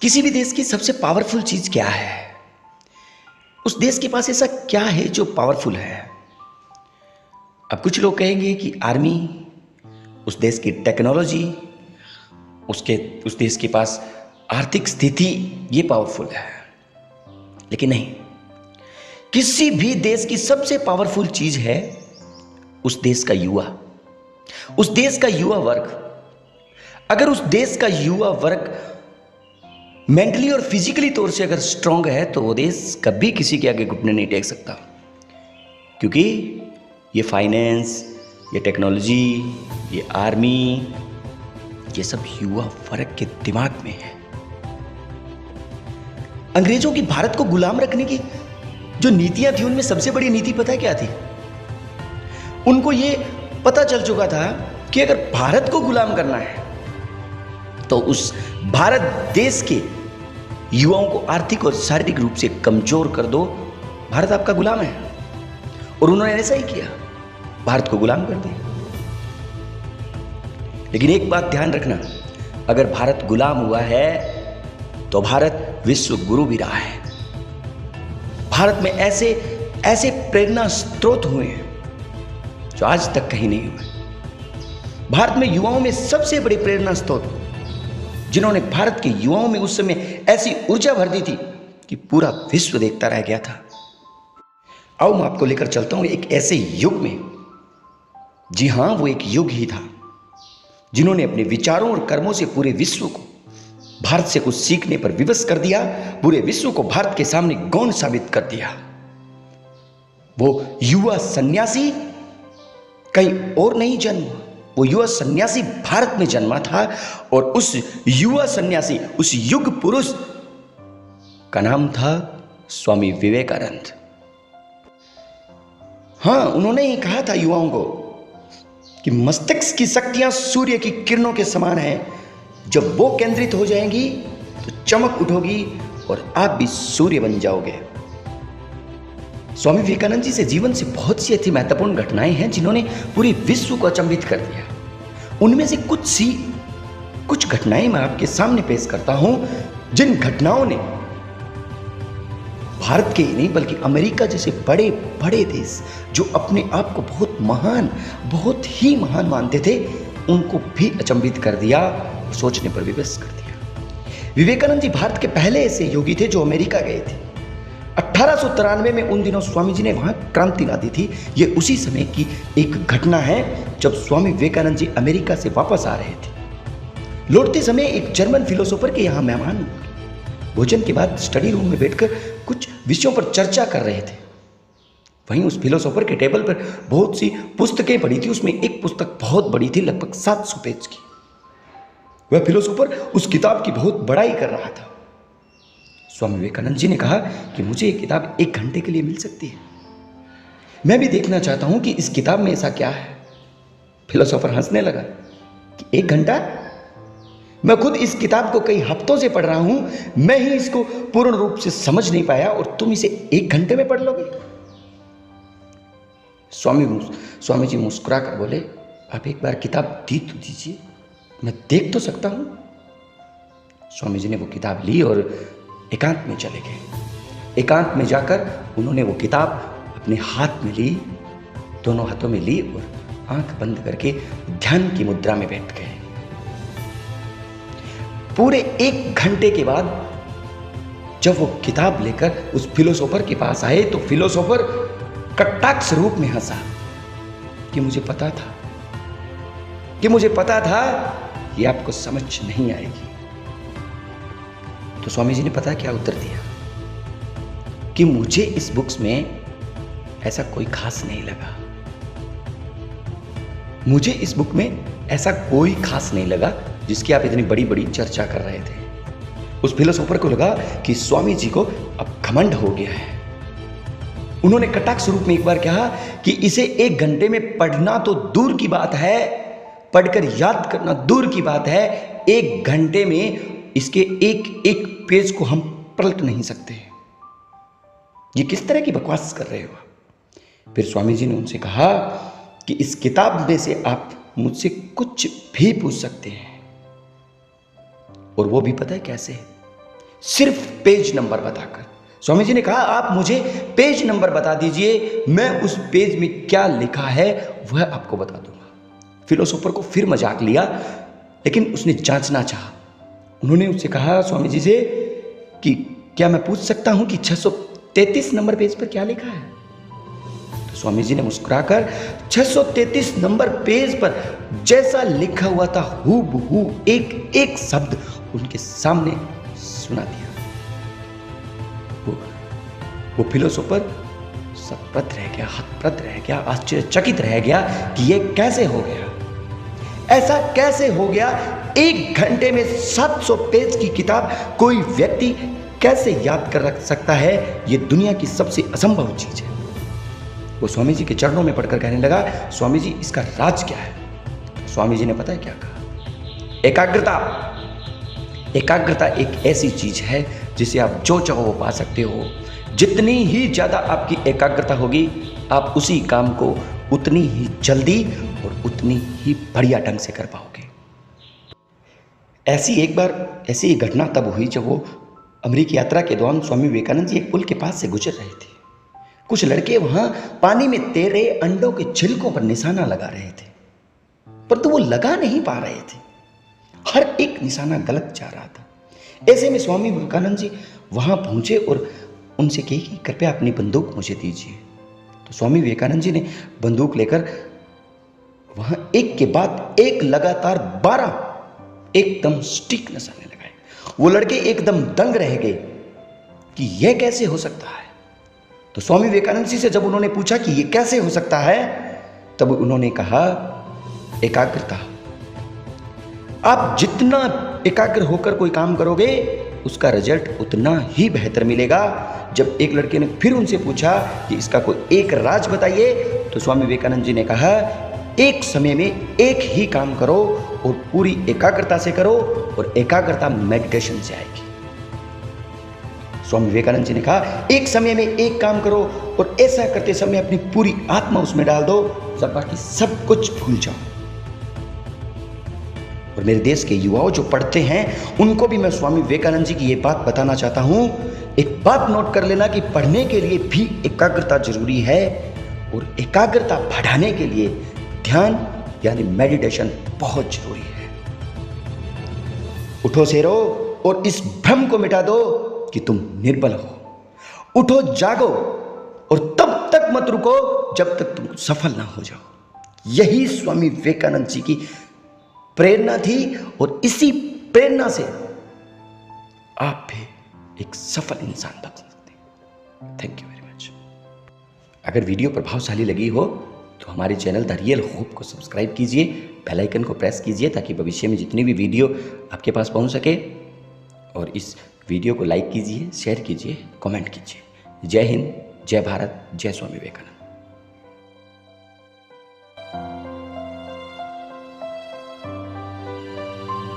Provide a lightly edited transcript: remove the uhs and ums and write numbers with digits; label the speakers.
Speaker 1: किसी भी देश की सबसे पावरफुल चीज क्या है? उस देश के पास ऐसा क्या है जो पावरफुल है? अब कुछ लोग कहेंगे कि आर्मी, उस देश की टेक्नोलॉजी, उस देश के पास आर्थिक स्थिति, ये पावरफुल है। लेकिन नहीं, किसी भी देश की सबसे पावरफुल चीज है उस देश का युवा, उस देश का युवा वर्ग। अगर उस देश का युवा वर्ग मेंटली और फिजिकली तौर से अगर स्ट्रांग है तो वो देश कभी किसी के आगे घुटने नहीं टेक सकता, क्योंकि ये फाइनेंस, ये टेक्नोलॉजी, ये आर्मी, ये सब युवा वर्ग के दिमाग में है। अंग्रेजों की भारत को गुलाम रखने की जो नीतियां थी, उनमें सबसे बड़ी नीति पता है क्या थी? उनको ये पता चल चुका था कि अगर भारत को गुलाम करना है तो उस भारत देश के युवाओं को आर्थिक और शारीरिक रूप से कमजोर कर दो, भारत आपका गुलाम है। और उन्होंने ऐसा ही किया, भारत को गुलाम कर दिया। लेकिन एक बात ध्यान रखना, अगर भारत गुलाम हुआ है तो भारत विश्व गुरु भी रहा है। भारत में ऐसे ऐसे प्रेरणा स्रोत हुए हैं जो आज तक कहीं नहीं हुए। भारत में युवाओं में सबसे बड़े प्रेरणा स्रोत, जिन्होंने भारत के युवाओं में उस समय ऐसी ऊर्जा भर दी थी कि पूरा विश्व देखता रह गया था। आओ मैं आपको लेकर चलता हूं एक ऐसे युग में, जी हां वो एक युग ही था, जिन्होंने अपने विचारों और कर्मों से पूरे विश्व को भारत से कुछ सीखने पर विवश कर दिया, पूरे विश्व को भारत के सामने गौण साबित कर दिया। वो युवा सन्यासी कहीं और नहीं जन्मा, वो युवा सन्यासी भारत में जन्मा था। और उस युवा सन्यासी, उस युग पुरुष का नाम था स्वामी विवेकानंद। हां, उन्होंने ही कहा था युवाओं को कि मस्तिष्क की शक्तियां सूर्य की किरणों के समान हैं, जब वो केंद्रित हो जाएंगी तो चमक उठोगी और आप भी सूर्य बन जाओगे। स्वामी विवेकानंद जी से जीवन से बहुत सी ऐसी महत्वपूर्ण घटनाएं हैं जिन्होंने पूरे विश्व को अचंभित कर दिया। उनमें से कुछ घटनाएं मैं आपके सामने पेश करता हूं, जिन घटनाओं ने भारत के ही नहीं बल्कि अमेरिका जैसे बड़े बड़े देश जो अपने आप को बहुत महान, बहुत ही महान मानते थे, उनको भी अचंभित कर दिया, सोचने पर विवश कर दिया। विवेकानंद जी भारत के पहले ऐसे योगी थे जो अमेरिका गए थे। 1893 में उन दिनों स्वामी जी ने वहां क्रांति ला दी थी। ये उसी समय की एक घटना है जब स्वामी विवेकानंद जी अमेरिका से वापस आ रहे थे। लौटते समय एक जर्मन फिलोसोफर के यहाँ मेहमान भोजन के बाद स्टडी रूम में बैठकर कुछ विषयों पर चर्चा कर रहे थे। वहीं उस फिलोसोफर के टेबल पर बहुत सी पुस्तकें पड़ी थी। उसमें एक पुस्तक बहुत बड़ी थी, लगभग 700 पेज की। वह फिलोसोफर उस किताब की बहुत बड़ाई कर रहा था। स्वामी विवेकानंद जी ने कहा कि मुझे ये किताब 1 घंटे के लिए मिल सकती है, मैं भी देखना चाहता हूं कि इस किताब में ऐसा क्या है। फिलोसोफर हंसने लगा कि 1 घंटा? मैं खुद इस किताब को कई हफ्तों से पढ़ रहा हूं, मैं ही इसको पूर्ण रूप से समझ नहीं पाया और तुम इसे 1 घंटे में पढ़ लोगे? स्वामी जी मुस्कुरा कर बोले, आप एक बार किताब दी तो दीजिए, मैं देख तो सकता हूं। स्वामी जी ने वो किताब ली और एकांत में चले गए। एकांत में जाकर उन्होंने वो किताब अपने हाथ में ली, दोनों हाथों में ली और आंख बंद करके ध्यान की मुद्रा में बैठ गए। पूरे 1 घंटे के बाद जब वो किताब लेकर उस फिलोसोफर के पास आए तो फिलोसोफर कटाक्ष रूप में हंसा कि मुझे पता था कि आपको समझ नहीं आएगी। तो स्वामी जी ने पता क्या उत्तर दिया कि मुझे इस बुक्स में ऐसा कोई खास नहीं लगा। मुझे इस बुक में ऐसा कोई खास नहीं लगा जिसकी आप इतनी बड़ी बड़ी चर्चा कर रहे थे। उस फिलोसोफर को लगा कि स्वामी जी को अब घमंड हो गया है। उन्होंने कटाक्ष रूप में एक बार कहा कि इसे 1 घंटे में पढ़ना तो दूर की बात है, पढ़कर याद करना दूर की बात है, 1 घंटे में इसके एक एक पेज को हम पलट नहीं सकते। ये किस तरह की बकवास कर रहे हो? फिर स्वामी जी ने उनसे कहा कि इस किताब में से आप मुझसे कुछ भी पूछ सकते हैं, और वो भी पता है कैसे? सिर्फ पेज नंबर बताकर। स्वामी जी ने कहा आप मुझे पेज नंबर बता दीजिए, मैं उस पेज में क्या लिखा है वह आपको बता दूंगा। फिलोसोफर को फिर मजाक लिया, लेकिन उसने जांचना चाहा। उन्होंने उससे कहा स्वामी जी से कि क्या मैं पूछ सकता हूं कि 633 नंबर पेज पर क्या लिखा है? तो स्वामी जी ने मुस्कुराकर 633 नंबर पेज पर जैसा लिखा हुआ था हूबहू एक एक शब्द उनके सामने सुना दिया। वो फिलोसोफर सतप्रत रह गया, हतप्रत रह गया, आश्चर्यचकित रह गया कि यह कैसे हो गया, ऐसा कैसे हो गया। 1 घंटे में 700 पेज की किताब कोई व्यक्ति कैसे याद कर रख सकता है? यह दुनिया की सबसे असंभव चीज है। वो स्वामी जी के चरणों में पड़कर कहने लगा, स्वामी जी इसका राज क्या है? स्वामी जी ने पता है क्या कहा? एकाग्रता। एकाग्रता एक ऐसी चीज है जिसे आप जो चाहो वो पा सकते हो। जितनी ही ज्यादा आपकी एकाग्रता होगी, आप उसी काम को उतनी ही जल्दी और उतनी ही बढ़िया ढंग से कर पाओगे। ऐसी एक घटना तब हुई जब वो अमेरिकी यात्रा के दौरान स्वामी विवेकानंद जी एक पुल के पास से गुजर रहे थे। कुछ लड़के वहां पानी में तैरे अंडों के छिलकों पर निशाना लगा रहे थे, परंतु वो लगा नहीं पा रहे थे। हर एक निशाना गलत जा रहा था। ऐसे में स्वामी विवेकानंद जी वहां पहुंचे और उनसे कही कि कृपया अपनी बंदूक मुझे दीजिए। तो स्वामी विवेकानंद जी ने बंदूक लेकर वहां एक के बाद एक लगातार 12 एकदम सटीक निशाने लगाए। वो लड़के एकदम दंग रह गए कि यह कैसे हो सकता है। तो स्वामी विवेकानंद जी से जब उन्होंने पूछा कि यह कैसे हो सकता है, तब उन्होंने कहा एकाग्रता। आप जितना एकाग्र होकर कोई काम करोगे उसका रिजल्ट उतना ही बेहतर मिलेगा। जब एक लड़के ने फिर उनसे पूछा कि इसका कोई एक राज बताइए, तो स्वामी विवेकानंद जी ने कहा एक समय में एक ही काम करो और पूरी एकाग्रता से करो, और एकाग्रता मेडिटेशन से आएगी। स्वामी विवेकानंद जी ने कहा एक समय में एक काम करो और ऐसा करते समय अपनी पूरी आत्मा उसमें डाल दो, सब बाकी सब कुछ भूल जाओ। और मेरे देश के युवाओं जो पढ़ते हैं उनको भी मैं स्वामी विवेकानंद जी की ये बात बताना चाहता हूं। एक बात नोट कर लेना कि पढ़ने के लिए भी एकाग्रता जरूरी है, और एकाग्रता बढ़ाने के लिए ध्यान यानी मेडिटेशन बहुत जरूरी है। उठो शेरो और इस भ्रम को मिटा दो कि तुम निर्बल हो। उठो जागो और तब तक मत रुको जब तक तुम सफल ना हो जाओ। यही स्वामी विवेकानंद जी की प्रेरणा थी, और इसी प्रेरणा से आप भी एक सफल इंसान बन सकते हैं। Thank you very much. अगर वीडियो प्रभावशाली लगी हो तो हमारे चैनल द रियल होप को सब्सक्राइब कीजिए, बेल आइकन को प्रेस कीजिए ताकि भविष्य में जितनी भी वीडियो आपके पास पहुंच सके। और इस वीडियो को लाइक कीजिए, शेयर कीजिए, कमेंट कीजिए। जय हिंद, जय भारत, जय स्वामी विवेकानंद।